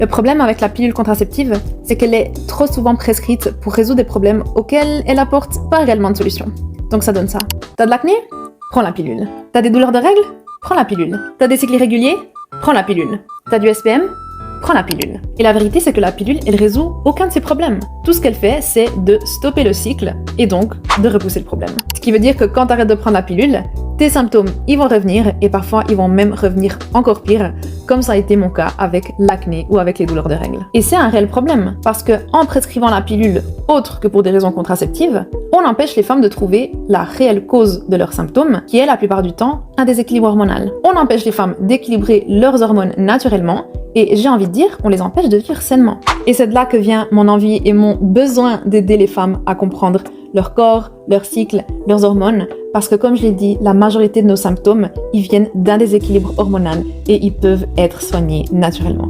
Le problème avec la pilule contraceptive, c'est qu'elle est trop souvent prescrite pour résoudre des problèmes auxquels elle apporte pas réellement de solution. Donc ça donne ça. T'as de l'acné? Prends la pilule. T'as des douleurs de règles? Prends la pilule. T'as des cycles irréguliers? Prends la pilule. T'as du SPM? Prends la pilule. Et la vérité, c'est que la pilule, elle résout aucun de ces problèmes. Tout ce qu'elle fait, c'est de stopper le cycle et donc de repousser le problème. Ce qui veut dire que quand t'arrêtes de prendre la pilule, tes symptômes, ils vont revenir et parfois, ils vont même revenir encore pire, comme ça a été mon cas avec l'acné ou avec les douleurs de règles. Et c'est un réel problème, parce que en prescrivant la pilule autre que pour des raisons contraceptives, on empêche les femmes de trouver la réelle cause de leurs symptômes, qui est la plupart du temps un déséquilibre hormonal. On empêche les femmes d'équilibrer leurs hormones naturellement, et j'ai envie de dire qu'on les empêche de vivre sainement. Et c'est de là que vient mon envie et mon besoin d'aider les femmes à comprendre leur corps, leur cycle, leurs hormones, parce que comme je l'ai dit, la majorité de nos symptômes, ils viennent d'un déséquilibre hormonal et ils peuvent être soignés naturellement.